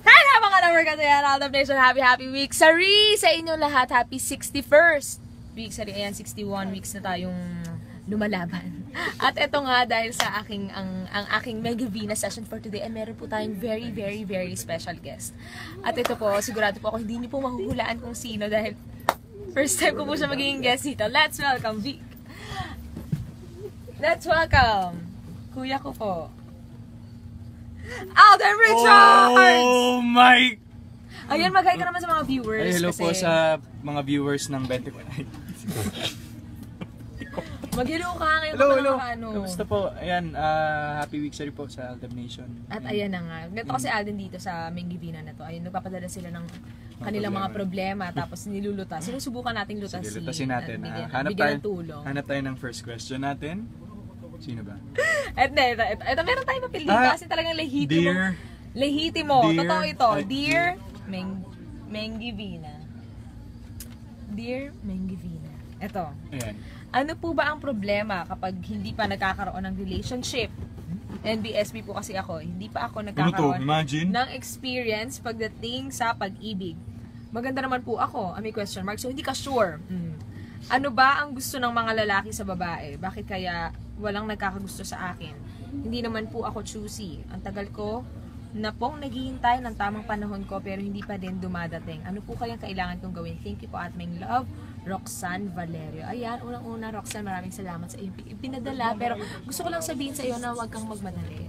Hello mga number kasi yan, out of nation, happy week. Sorry sa inyo lahat, happy 61st week. Sorry, ayan, 61 weeks na tayong lumalaban. At ito nga, dahil sa ang aking Mega Vina session for today, ay meron po tayong very special guest. At ito po, sigurado po ako, hindi niyo po mahuhulaan kung sino dahil first time ko po siya magiging guest dito. Let's welcome Vic. Let's welcome kuya ko po, Alden Richards! Oh my! Ayun, mag-hi ka naman sa mga viewers. Ay, hello kasi po sa mga viewers ng 24. mag-hello ka ngayon. Hello. Ano. Kamusta po? Ayan, happy week sorry po sa Aldab Nation. At ayan na nga. Ganito kasi Alden dito sa Mega Vina na to. Ayun, nagpapadala sila ng kanilang mga problema tapos nilulutas. Sinusubukan nating lutasin. Sige, lutasin natin. Bigyan ng tulong. Hanap tayo ng first question natin. Sino ba? Ito meron tayong papel dito kasi talagang lehitimo. Lehitimo. Totoo ito. Dear Mega Vina. Dear Mega Vina. Ito. Ayan. Ano po ba ang problema kapag hindi pa nagkakaroon ng relationship? NBSB po kasi ako. Hindi pa ako nagkakaroon ng experience pagdating sa pag-ibig. Maganda naman po ako. May question mark. So, hindi ka sure. Ano ba ang gusto ng mga lalaki sa babae? Bakit kaya walang nagkakagusto sa akin? Hindi naman po ako choosy. Ang tagal ko na pong naghihintay ng tamang panahon ko pero hindi pa din dumadating. Ano po kayang kailangan kong gawin? Thank you po at my love, Roxanne Valerio. Ayan, unang-una Roxanne, maraming salamat sa iyong pinadala. Pero gusto ko lang sabihin sa iyo na huwag kang magmadali.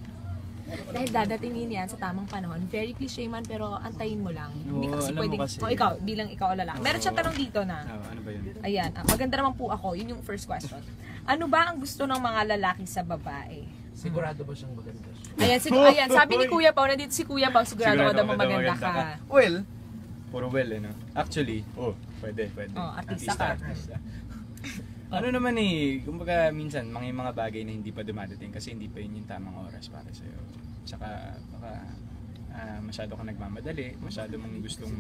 Dahil dadatingin yan sa tamang panahon. Very cliche man pero antayin mo lang. Hindi kasi pwedeng, ikaw, bilang ikaw lalaki. Meron siyang tanong dito na. Ano ba yun? Ayan, maganda naman po ako. Yun yung first question. Ano ba ang gusto ng mga lalaki sa babae? Sigurado ba siyang maganda? Ayan, sabi ni Kuya Pao, nandito si Kuya Pao, sigurado ka daw maganda ka. Well, puro well no? Actually, pwede. Artista ka. Ano naman kumbaga minsan mga bagay na hindi pa dumadating kasi hindi pa yun yung tamang oras para sa'yo. Tsaka baka masyado kang nagmamadali, masyado mong gustong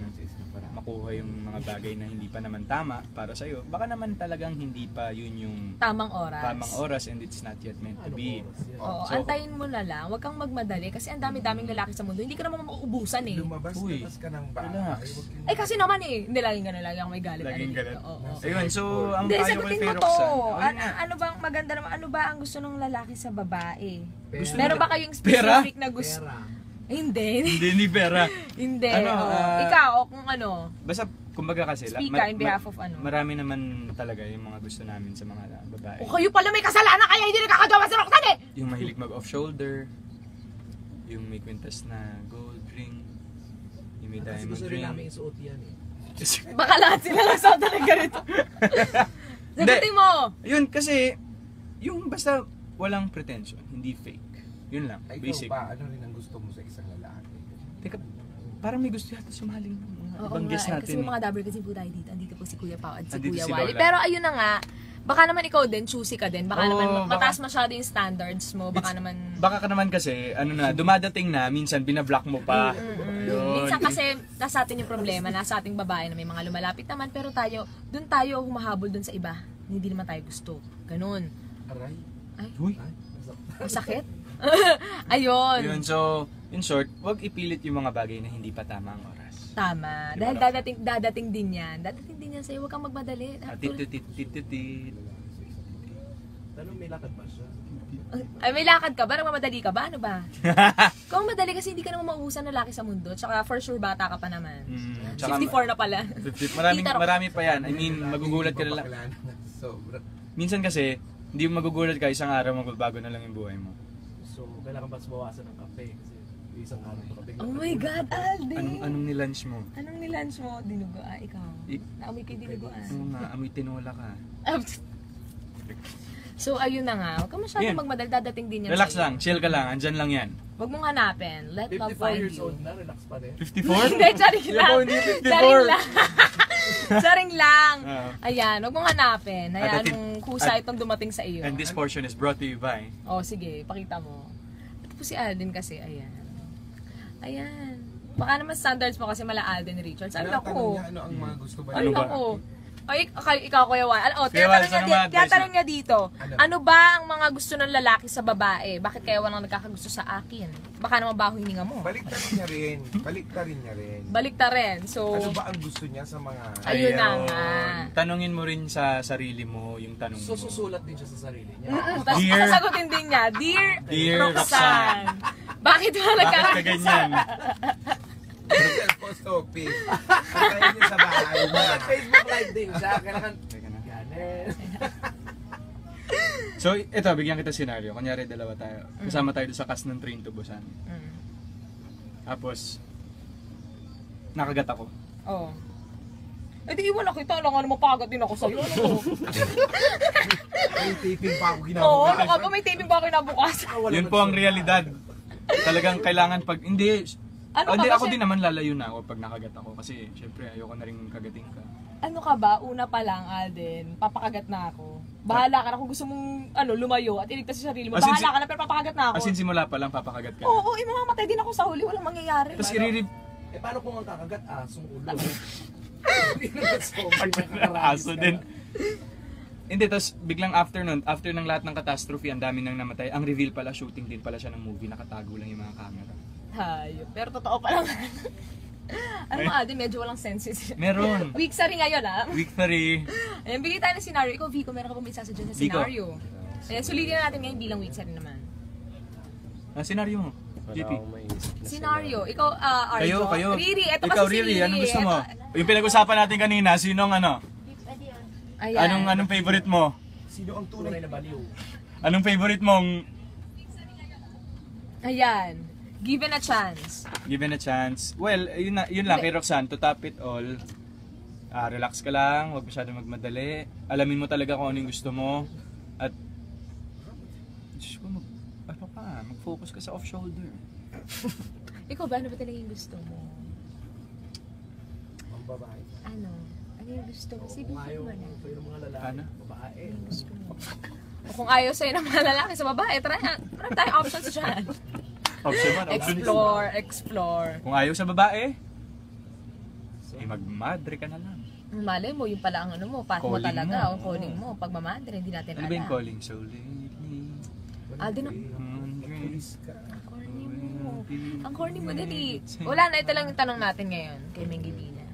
makuha yung mga bagay na hindi pa naman tama para sa'yo. Baka naman talagang hindi pa yun yung tamang oras and it's not yet meant to be. Oo, so, antayin mo na lang, huwag kang magmadali kasi ang dami-daming lalaki sa mundo, hindi ka naman mauubusan Lumabas ka ng relax. Kasi naman hindi laging gano'n, laging ako may galit. Laging galit. Oo. Ayun, so ang payo ko kay mo Roxanne. Ano bang maganda naman, ano ba ang gusto ng lalaki sa babae? Pera. Meron ba kayong specific na gusto? Hindi pera. Hindi. Ikaw, kung ano. Basta, kumbaga kasi, speak ka in behalf of ano. Marami naman talaga yung mga gusto namin sa mga babae. Kayo pala may kasalanan kaya hindi nakakagawa sa Roxanne Yung mahilig mag-off-shoulder, yung may kwintas na gold ring, yung may diamond gusto ring. rin namin isuot yan Baka lahat sila lang sa talaga ganito. Sagutin mo! Yun, kasi, yung basta walang pretension, hindi fake. Yun lang, basic. Ikaw ba, ano rin ang gusto mo sa isang lalaki? Teka, parang may gusto yata sumaling mga ibang guest natin. Kasi mga double kasi po tayo dito. Andito po si Kuya Pao at si Kuya Andito si Wally. Lola. Pero ayun na nga, baka naman ikaw din, choosy ka din. Baka naman mataas masyado yung standards mo. Baka ka naman kasi, dumadating na, minsan binablock mo pa. Minsan kasi, nasa atin yung problema, nasa ating babae na may mga lumalapit naman. Pero dun tayo humahabol dun sa iba. Hindi naman tayo gusto. Ganun. Aray. Ay, Uy. masakit? Ayun. Yun, so, in short, wag ipilit yung mga bagay na hindi pa tama ang oras. Tama. Dahil dadating din yan. Dadating din yan sa'yo. Huwag kang magmadali. Tanong may lakad ba siya? Ay, may lakad ka ba? Nagmamadali ka ba? Ano ba? Kung madali kasi hindi ka naman mauusan na laki sa mundo. Tsaka for sure bata ka pa naman. 54 na pala. Marami pa yan. I mean, magugulat ka na lang. Sobra. Minsan kasi, hindi magugulat ka, isang araw magbabago na lang yung buhay mo. So, kailangan ba bawasan ng kape? Kasi isang araw pa kape. Oh my God, Alden! Anong nilunch mo? Anong nilunch mo? Dinugo. Ikaw. Naamoy kay dinugoan. Amoy tinola ka. So, ayun na nga. Huwag ka masyadong magmadali. Dadating din yan. Relax lang. Chill ka lang. Andyan lang yan. Huwag mong hanapin. Let love 54 find years you. old na, relax pa rin. 54? Hindi, charing lang. Hindi 54. Charing lang. Charing lang. Ayan, huwag mong hanapin. Ayan, kung kusa itong dumating sa iyo. And this portion is brought to you by... Oh, sige, pakita mo. Ito po si Alden kasi, ayan. Ayan. Baka naman standards mo kasi mala Alden Richards. Ano ako? Ano ang mga gusto ba? Ano ako? Ikaw, Kuya Juan. Kuya Juan, saan naman advice tinatanong niya dito, ano ba ang mga gusto ng lalaki sa babae? Bakit kaya walang nagkakagusto sa akin? Baka naman baho hininga mo. Baliktarin niya rin. Baliktarin. So, Ano ba ang gusto niya sa mga... ayun na nga. Tanungin mo rin sa sarili mo yung tanong mo. So susulat din siya sa sarili niya. Tapos Dear- sasagutin din niya, Dear Roxanne. Bakit wala Bakit ka nagkakagusto? ganyan? Hotel post office. Patayin niya sa bahay niya. Facebook live din siya. Kailangan, Teka na. ganin. So, ito, bigyan kita senaryo. Kunyari, dalawa tayo. Kasama tayo doon sa cast ng Train to Busan. Mm. Tapos, nakagat ako. Oo. Eh di iwan na kita, lang ano mapagat din ako sa'yo. Ano? May taping pa ako Oo, ginawa. baka pa may taping pa ako nabukas. Yun po ang realidad. Talagang kailangan pag... Hindi, Ano hindi ka ba ako siya- din naman lalayo na ako pag nakagat ako. Kasi, syempre, ayoko na rin kagating ka. Ano ka ba? Una pa lang, Alden, papakagat na ako. Bahala ka na kung gusto mong lumayo at iligtas sa sarili mo. As in, Bahala ka na pero papakagat na ako. As in, simula pa lang, papakagat ka. Oo, mamamatay din ako sa huli. Walang mangyayari. Tapos, iririp... Eh paano kung ang kakagat asong ulo? Aso din. Hindi, tapos biglang after ng lahat ng catastrophe, ang dami nang namatay. Ang reveal pala, shooting din pala siya ng movie, nakatago lang yung mga camera. Hayop. Pero totoo pa lang. Ano mga Alden, medyo walang senses. Meron. Week sa rin ngayon, ha? Week 3. Ayan, bigay tayo ng scenario. Ikaw, Vico, meron ka pa may isasadyan sa Vico. scenario. Ayan, sulitin na natin ngayon bilang week sa rin naman. Senaryo mo. JP. Scenario. Ikaw, Arjo. Kayo. Riri, eto Ikaw, kasi si Riri, anong gusto mo? Eto- Yung pinag-usapan natin kanina, sinong ano? Ayan. Anong favorite mo? Sino ang Tunay tunay na baliw. Anong favorite mong Ayan. Given a chance. given a chance? Well, yun lang kay Roxanne, to top it all. Relax ka lang, huwag masyadong magmadali. Alamin mo talaga kung ano yung gusto mo. At Diyos ko, mag-focus ka sa off-shoulder. Ikaw ba, ano ba talaga yung gusto mo? Ang babae. Ano? Ano yung gusto mo? Kung ayaw Sabihin mo na. sa'yo ng mga lalaki, Ano? babae. Ano yung gusto mo? O kung ayaw sa'yo ng mga lalaki sa babae, marami tayong options dyan. Option man, Explore. Kung ayaw sa babae, magmadre ka na lang. Malay mo, yung pala ang ano mo, path mo Calling talaga, mo. ang calling mo. Pag mamadre, hindi natin Ano alam. ba yung calling? So lately, Alden, Pulis ka. ang corny mo. Ang corny mo, dali. Wala na, ito lang yung tanong natin ngayon kay Mengibina.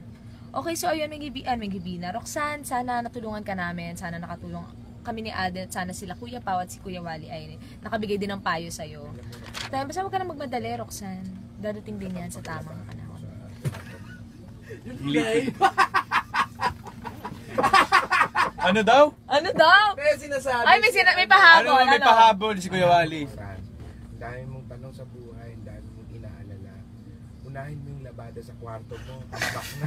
Okay, so ayun, Mengibina. Roxanne, sana natulungan ka namin. Sana nakatulong kami ni Alden. Sana sila Kuya Pao at si Kuya Wally ay nakabigay din ng payo sa'yo. Tayo, basta huwag ka na magmadali, Roxanne. Dadating din yan sa tamang panahon. Ano daw? Ano daw? Kaya sinasabi. Ay, may pahabol. Ano may pahabol si Kuya Wally? Fran, ang dami mong tanong sa buhay, ang dami mong inaalala. Unahin mo yung labada sa kwarto mo. Tambak na.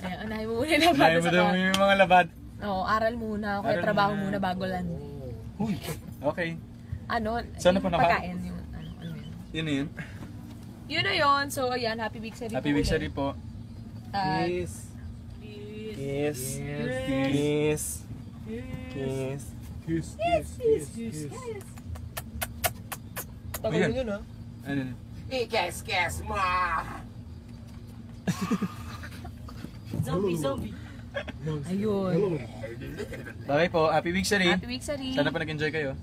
Ayan, unahin mo muna yung Dahil mo sa daw yung mga labad. Oo, aral muna. Kaya Aral trabaho muna. muna bago lang. Uy, okay. Ano? Saan na yung po naka- pagkain, yung ano yun. Yun na yun. Yun na yun. So, ayan, happy week sa rin. Happy week sa rin po. Kiss. Kiss. Kiss. Kiss. Kiss. Kiss. Kiss. Kiss. Tagal Ayan. yun ha. Ano? Ikes-kes mo! Zombie. Ayun. Okay po, happy week sa rin. Happy week sa rin. Sana po nag-enjoy kayo.